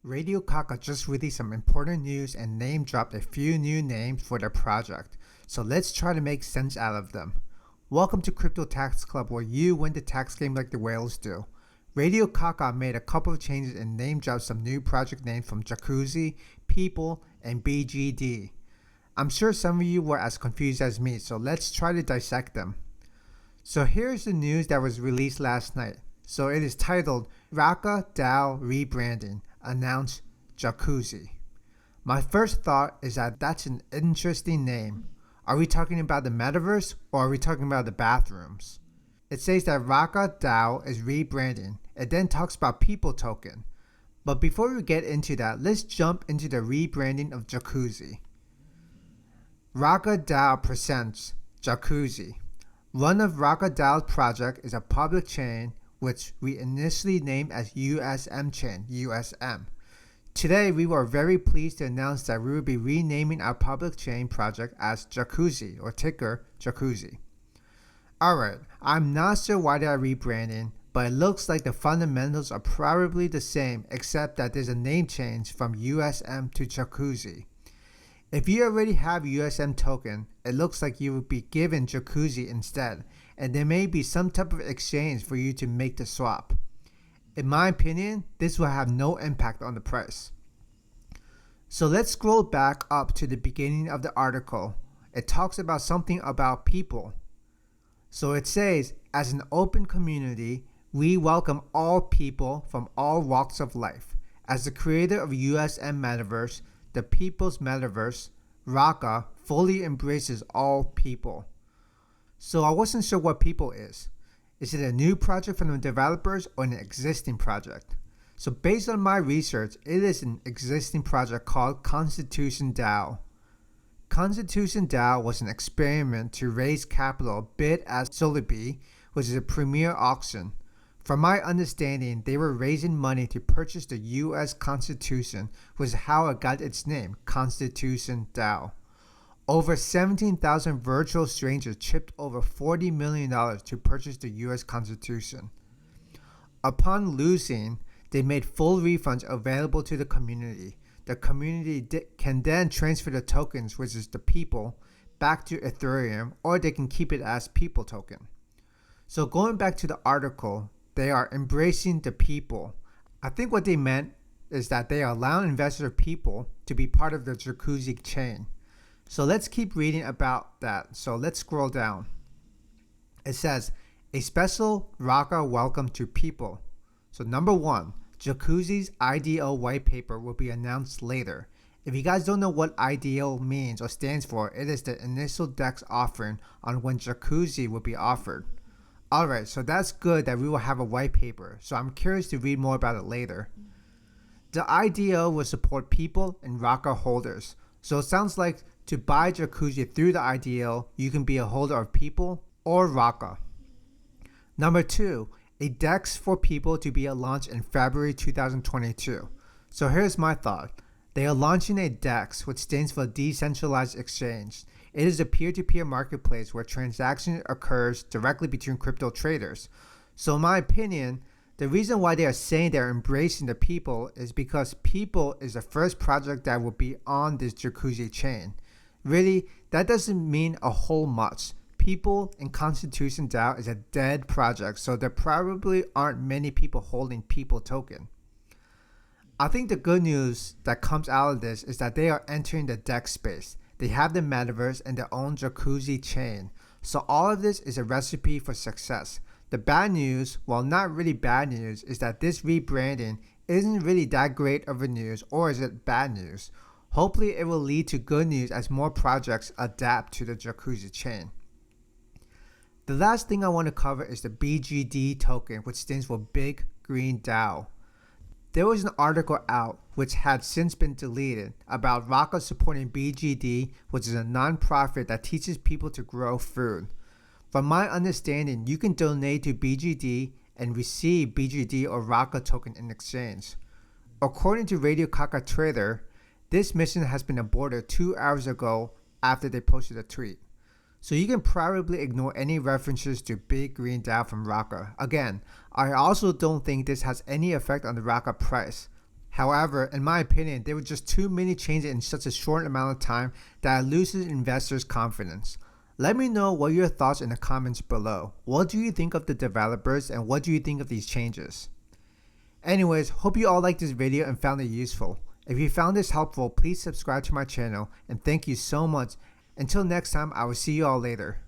Radio Caca just released some important news and name dropped a few new names for their project, so let's try to make sense out of them. Welcome to Crypto Tax Club, where you win the tax game like the whales do. Radio Caca made a couple of changes and name dropped some new project names from Jacuzzi, People, and BGD. I'm sure some of you were as confused as me, so let's try to dissect them. So here's the news that was released last night. So it is titled Raca DAO Rebranding, announced Jacuzzi. My first thought is that that's an interesting name. Are we talking about the metaverse or are we talking about the bathrooms? It says that Raca DAO is rebranding. It then talks about People token. But before we get into that, let's jump into the rebranding of Jacuzzi. Raca DAO presents Jacuzzi. One of Raca DAO's project is a public chain which we initially named as USM chain, USM. Today, we were very pleased to announce that we will be renaming our public chain project as Jacuzzi, or ticker Jacuzzi. Alright, I'm not sure why they are rebranding, but it looks like the fundamentals are probably the same except that there's a name change from USM to Jacuzzi. If you already have USM token, it looks like you would be given Jacuzzi instead, and there may be some type of exchange for you to make the swap. In my opinion, this will have no impact on the price. So let's scroll back up to the beginning of the article. It talks about something about people. So it says, as an open community, we welcome all people from all walks of life. As the creator of USM Metaverse, the People's Metaverse, Raca fully embraces all people. So I wasn't sure what People is. Is it a new project from the developers or an existing project? So based on my research, it is an existing project called Constitution DAO. Constitution DAO was an experiment to raise capital bid at Sotheby's, which is a premier auction. From my understanding, they were raising money to purchase the US Constitution, which is how it got its name, Constitution DAO. Over 17,000 virtual strangers chipped over $40 million to purchase the US Constitution. Upon losing, they made full refunds available to the community. The community can then transfer the tokens, which is the People, back to Ethereum, or they can keep it as People token. So going back to the article, they are embracing the People. I think what they meant is that they are allowing investor People to be part of the Jacuzzi chain. So let's keep reading about that. So let's scroll down. It says, a special Raca welcome to People. So number one, Jacuzzi's IDO white paper will be announced later. If you guys don't know what IDO means or stands for, it is the initial DEX offering on when Jacuzzi will be offered. Alright, so that's good that we will have a white paper. So I'm curious to read more about it later. The IDO will support People and Raca holders. So it sounds like to buy Jacuzzi through the IDO, you can be a holder of People or Raca. Number two, a DEX for People to be launched in February 2022. So here's my thought. They are launching a DEX, which stands for Decentralized Exchange. It is a peer-to-peer marketplace where transaction occurs directly between crypto traders. So in my opinion, the reason why they are saying they're embracing the People is because People is the first project that will be on this Jacuzzi chain. Really, that doesn't mean a whole much. People in Constitution DAO is a dead project, so there probably aren't many people holding People token. I think the good news that comes out of this is that they are entering the DEX space. They have the metaverse and their own Jacuzzi chain. So all of this is a recipe for success. The bad news, well not really bad news, is that this rebranding isn't really that great of a news, or is it bad news? Hopefully it will lead to good news as more projects adapt to the Jacuzzi chain. The last thing I want to cover is the BGD token, which stands for Big Green DAO. There was an article out, which had since been deleted, about Raca supporting BGD, which is a non-profit that teaches people to grow food. From my understanding, you can donate to BGD and receive BGD or Raca token in exchange. According to Radio Caca Trader, this mission has been aborted 2 hours ago after they posted a tweet. So you can probably ignore any references to Big Green DAO from Raca. Again, I also don't think this has any effect on the Raca price. However, in my opinion, there were just too many changes in such a short amount of time that it loses investors' confidence. Let me know what your thoughts in the comments below. What do you think of the developers and what do you think of these changes? Anyways, hope you all liked this video and found it useful. If you found this helpful, please subscribe to my channel and thank you so much. Until next time, I will see you all later.